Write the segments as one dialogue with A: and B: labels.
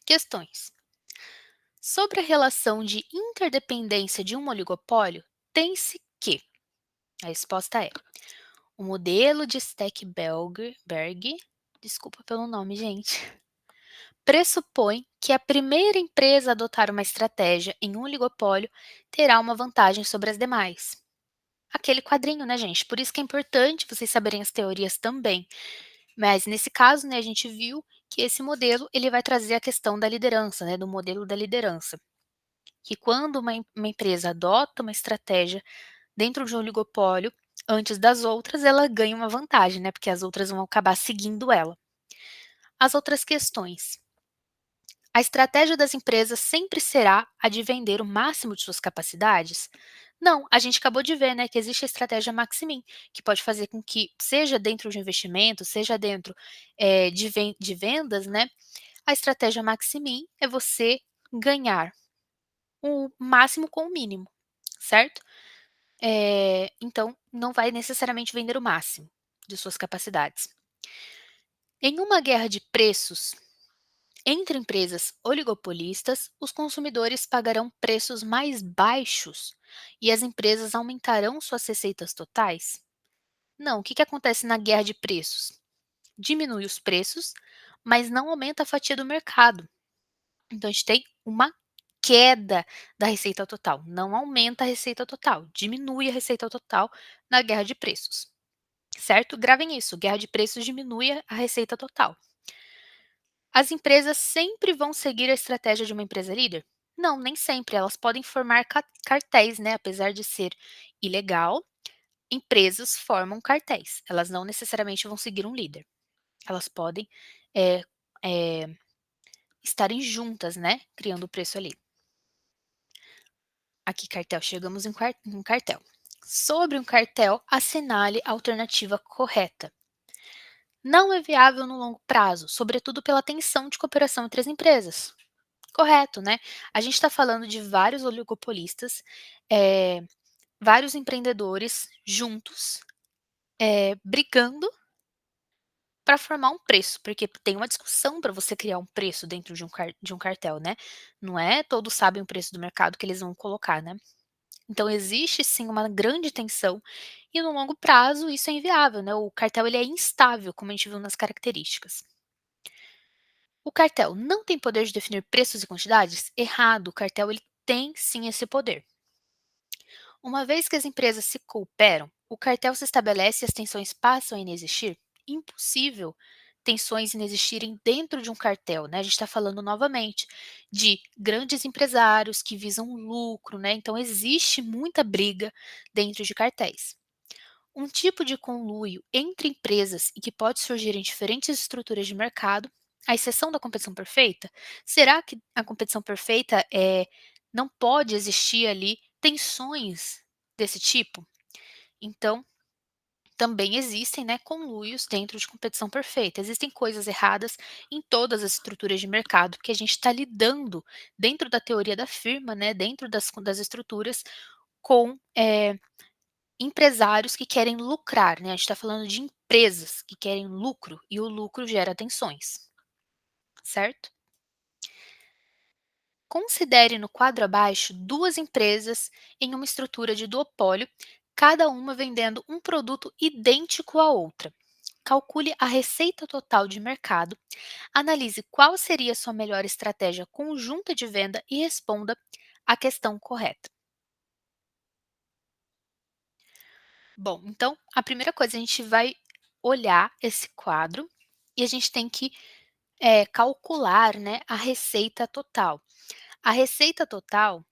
A: Questões. Sobre a relação de interdependência de um oligopólio, tem-se que. A resposta é: o modelo de Steckberg, desculpa pelo nome, gente, pressupõe que a primeira empresa a adotar uma estratégia em um oligopólio terá uma vantagem sobre as demais. Aquele quadrinho, né, gente? Por isso que é importante vocês saberem as teorias também. Mas nesse caso, né, a gente viu que esse modelo ele vai trazer a questão da liderança, né, do modelo da liderança. Que quando uma empresa adota uma estratégia dentro de um oligopólio, antes das outras, ela ganha uma vantagem, né? Porque as outras vão acabar seguindo ela. As outras questões. A estratégia das empresas sempre será a de vender o máximo de suas capacidades? Não, a gente acabou de ver, né, que existe a estratégia Maximin, que pode fazer com que, seja dentro de um investimento, seja dentro de vendas, né, a estratégia Maximin é você ganhar o máximo com o mínimo, certo? Então, não vai necessariamente vender o máximo de suas capacidades. Em uma guerra de preços entre empresas oligopolistas, os consumidores pagarão preços mais baixos e as empresas aumentarão suas receitas totais? Não, o que acontece na guerra de preços? Diminui os preços, mas não aumenta a fatia do mercado. Então, a gente tem uma queda da receita total, não aumenta a receita total, diminui a receita total na guerra de preços, certo? Gravem isso, guerra de preços diminui a receita total. As empresas sempre vão seguir a estratégia de uma empresa líder? Não, nem sempre. Elas podem formar cartéis, né? Apesar de ser ilegal, empresas formam cartéis. Elas não necessariamente vão seguir um líder. Elas podem é, é, estarem juntas, né? Criando o preço ali. Aqui, cartel. Chegamos em um cartel. Sobre um cartel, assinale a alternativa correta. Não é viável no longo prazo, sobretudo pela tensão de cooperação entre as empresas. Correto, né? A gente está falando de vários oligopolistas, eh, vários empreendedores juntos, brigando para formar um preço, porque tem uma discussão para você criar um preço dentro de um cartel, né? Não é todos sabem o preço do mercado que eles vão colocar, né? Então existe sim uma grande tensão e no longo prazo isso é inviável, né? O cartel ele é instável, como a gente viu nas características. O cartel não tem poder de definir preços e quantidades? Errado, o cartel ele tem sim esse poder. Uma vez que as empresas se cooperam, o cartel se estabelece e as tensões passam a inexistir? Impossível tensões inexistirem dentro de um cartel, né? A gente está falando novamente de grandes empresários que visam lucro, né? Então existe muita briga dentro de cartéis. Um tipo de conluio entre empresas e que pode surgir em diferentes estruturas de mercado, a exceção da competição perfeita? Será que a competição perfeita não pode existir ali tensões desse tipo? Então, também existem, né, conluios dentro de competição perfeita. Existem coisas erradas em todas as estruturas de mercado, porque a gente está lidando dentro da teoria da firma, né, dentro das estruturas, com empresários que querem lucrar, né? A gente está falando de empresas que querem lucro e o lucro gera tensões, certo? Considere no quadro abaixo duas empresas em uma estrutura de duopólio, cada uma vendendo um produto idêntico à outra. Calcule a receita total de mercado, analise qual seria a sua melhor estratégia conjunta de venda e responda a questão correta. Bom, então a primeira coisa a gente vai olhar esse quadro e a gente tem que calcular, né, a receita total. A receita total,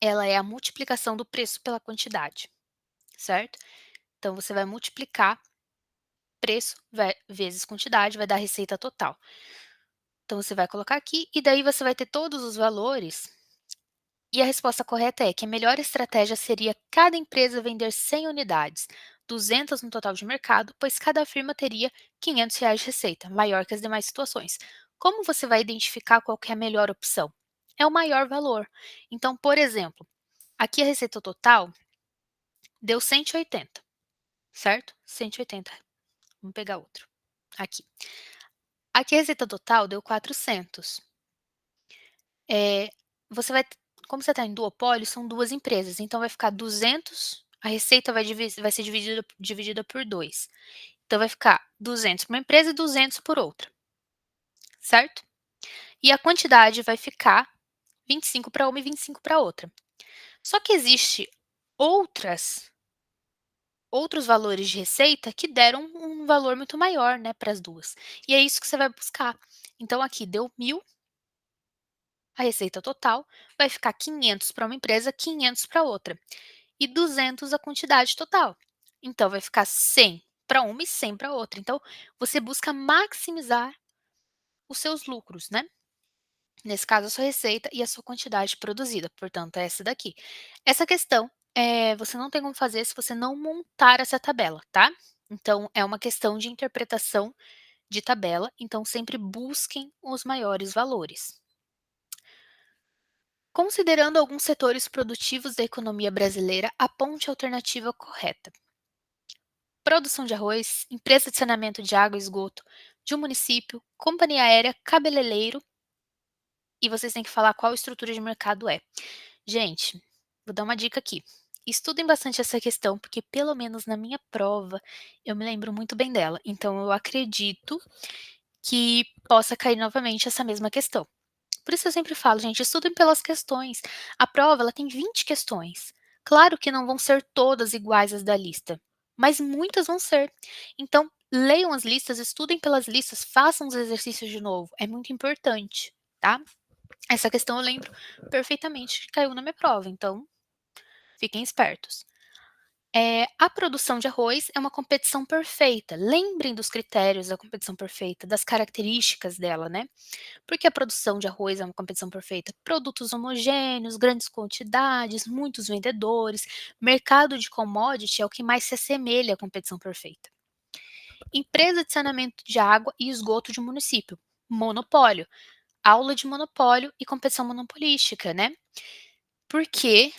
A: ela é a multiplicação do preço pela quantidade, certo? Então você vai multiplicar preço vezes quantidade, vai dar a receita total. Então você vai colocar aqui e daí você vai ter todos os valores. E a resposta correta é que a melhor estratégia seria cada empresa vender 100 unidades, 200 no total de mercado, pois cada firma teria R$ 500 de receita, maior que as demais situações. Como você vai identificar qual que é a melhor opção? É o maior valor. Então, por exemplo, aqui a receita total deu 180, certo? 180. Vamos pegar outro. Aqui. Aqui a receita total deu 400. Eh, você vai como você está em duopólio, são 2 empresas, então vai ficar 200, a receita vai ser dividida por 2. Então vai ficar 200 para uma empresa e 200 por outra, certo? E a quantidade vai ficar 25 para uma e 25 para outra. Só que existe outros valores de receita que deram um valor muito maior, né, para as 2. E é isso que você vai buscar. Então aqui deu 1.000, a receita total, vai ficar 500 para uma empresa, 500 para outra, e 200 a quantidade total. Então vai ficar 100 para uma e 100 para outra. Então você busca maximizar os seus lucros, né? Nesse caso, a sua receita e a sua quantidade produzida, portanto, é essa daqui. Essa questão, você não tem como fazer se você não montar essa tabela, tá? Então, é uma questão de interpretação de tabela, então sempre busquem os maiores valores. Considerando alguns setores produtivos da economia brasileira, aponte a alternativa correta. Produção de arroz, empresa de saneamento de água e esgoto de um município, companhia aérea, cabeleireiro, e vocês têm que falar qual estrutura de mercado é. Gente, vou dar uma dica aqui. Estudem bastante essa questão, porque pelo menos na minha prova eu me lembro muito bem dela. Então eu acredito que possa cair novamente essa mesma questão. Por isso eu sempre falo, gente, estudem pelas questões. A prova ela tem 20 questões. Claro que não vão ser todas iguais às da lista, mas muitas vão ser. Então, leiam as listas, estudem pelas listas, façam os exercícios de novo. É muito importante, tá? Essa questão eu lembro perfeitamente que caiu na minha prova, então fiquem espertos. A produção de arroz é uma competição perfeita. Lembrem dos critérios da competição perfeita, das características dela, né? Porque a produção de arroz é uma competição perfeita. Produtos homogêneos, grandes quantidades, muitos vendedores. Mercado de commodity é o que mais se assemelha à competição perfeita. Empresa de saneamento de água e esgoto de município. Monopólio. Aula de monopólio e competição monopolística, né? Porque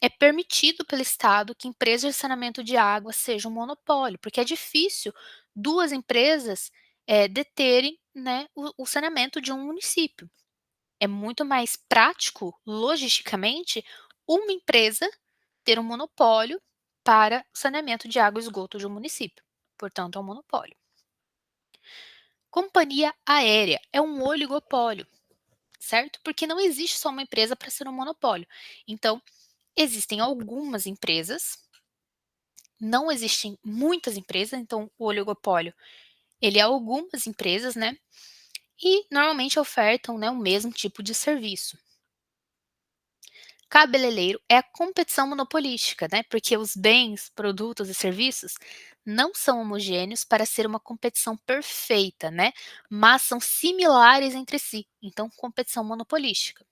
A: é permitido pelo Estado que empresas de saneamento de água sejam um monopólio, porque é difícil 2 empresas, deterem, né, o saneamento de um município. É muito mais prático, logisticamente, uma empresa ter um monopólio para o saneamento de água e esgoto de um município. Portanto, é um monopólio. Companhia aérea é um oligopólio, certo? Porque não existe só uma empresa para ser um monopólio. Então, existem algumas empresas, não existem muitas empresas, então o oligopólio, ele é algumas empresas, né? E normalmente ofertam, né, o mesmo tipo de serviço. Cabeleireiro é a competição monopolística, né? Porque os bens, produtos e serviços não são homogêneos para ser uma competição perfeita, né? Mas são similares entre si. Então, competição monopolística.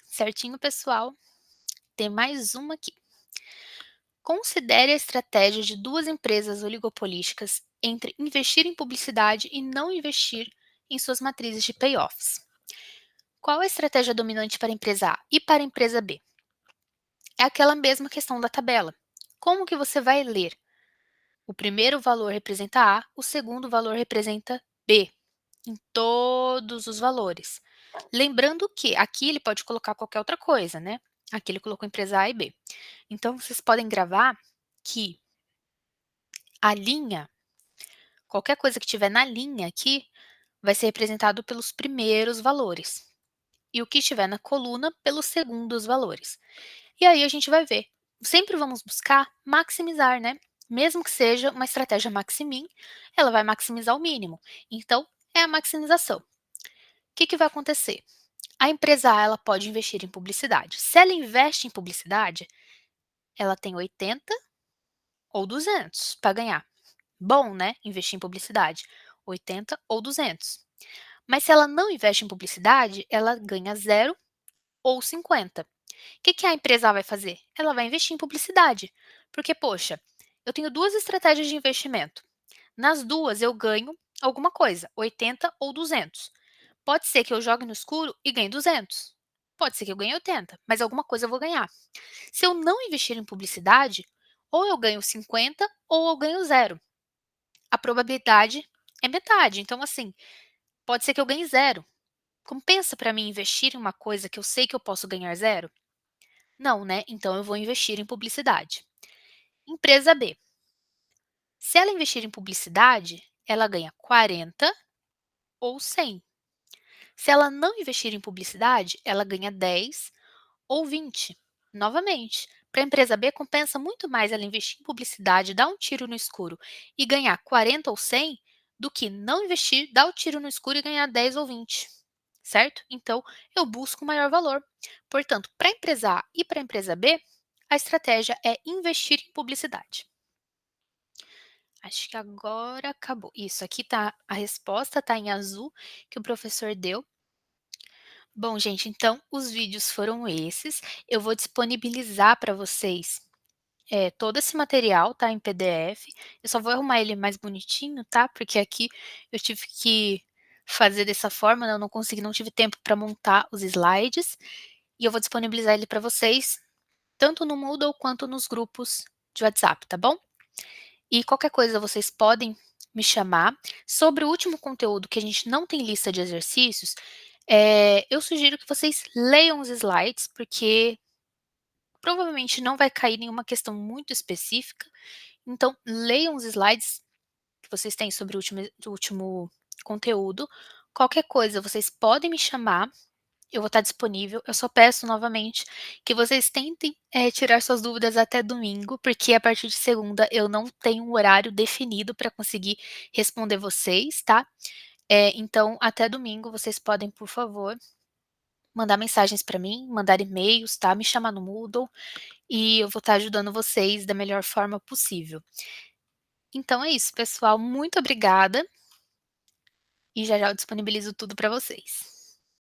A: Certinho, pessoal? Tem mais uma aqui. Considere a estratégia de 2 empresas oligopolísticas entre investir em publicidade e não investir em suas matrizes de payoffs. Qual a estratégia dominante para a empresa A e para a empresa B? É aquela mesma questão da tabela. Como que você vai ler? O primeiro valor representa A, o segundo valor representa B, em todos os valores. Lembrando que aqui ele pode colocar qualquer outra coisa, né? Aqui ele colocou empresa A e B. Então, vocês podem gravar que a linha, qualquer coisa que tiver na linha aqui, vai ser representado pelos primeiros valores. E o que estiver na coluna, pelos segundos valores. E aí a gente vai ver. Sempre vamos buscar maximizar, né? Mesmo que seja uma estratégia maximin, ela vai maximizar o mínimo. Então, é a maximização. O que vai acontecer? A empresa A ela pode investir em publicidade. Se ela investe em publicidade, ela tem 80 ou 200 para ganhar. Bom, né? Investir em publicidade. 80 ou 200. Mas se ela não investe em publicidade, ela ganha 0 ou 50. O que a empresa vai fazer? Ela vai investir em publicidade. Porque, poxa, eu tenho 2 estratégias de investimento. Nas 2 eu ganho alguma coisa, 80 ou 200. Pode ser que eu jogue no escuro e ganhe 200. Pode ser que eu ganhe 80, mas alguma coisa eu vou ganhar. Se eu não investir em publicidade, ou eu ganho 50 ou eu ganho 0. A probabilidade é metade. Então, assim, pode ser que eu ganhe zero. Compensa para mim investir em uma coisa que eu sei que eu posso ganhar zero? Não, né? Então eu vou investir em publicidade. Empresa B. Se ela investir em publicidade, ela ganha 40 ou 100. Se ela não investir em publicidade, ela ganha 10 ou 20. Novamente, para a empresa B compensa muito mais ela investir em publicidade, dar um tiro no escuro e ganhar 40 ou 100 do que não investir, dar o tiro no escuro e ganhar 10 ou 20, certo? Então, eu busco o maior valor. Portanto, para a empresa A e para a empresa B, a estratégia é investir em publicidade. Acho que agora acabou. Isso, aqui tá a resposta, tá em azul, que o professor deu. Bom, gente, então os vídeos foram esses. Eu vou disponibilizar para vocês, todo esse material, tá, em PDF. Eu só vou arrumar ele mais bonitinho, tá, porque aqui eu tive que fazer dessa forma, né, eu não tive tempo para montar os slides, e eu vou disponibilizar ele para vocês, tanto no Moodle quanto nos grupos de WhatsApp, tá bom? E qualquer coisa vocês podem me chamar. Sobre o último conteúdo que a gente não tem lista de exercícios, eu sugiro que vocês leiam os slides, porque provavelmente não vai cair nenhuma questão muito específica. Então, leiam os slides que vocês têm sobre o último conteúdo. Qualquer coisa, vocês podem me chamar, eu vou estar disponível. Eu só peço novamente que vocês tentem, tirar suas dúvidas até domingo, porque a partir de segunda eu não tenho um horário definido para conseguir responder vocês, tá? Então, até domingo vocês podem, por favor, mandar mensagens para mim, mandar e-mails, tá? Me chamar no Moodle e eu vou estar ajudando vocês da melhor forma possível. Então é isso, pessoal. Muito obrigada e já já eu disponibilizo tudo para vocês.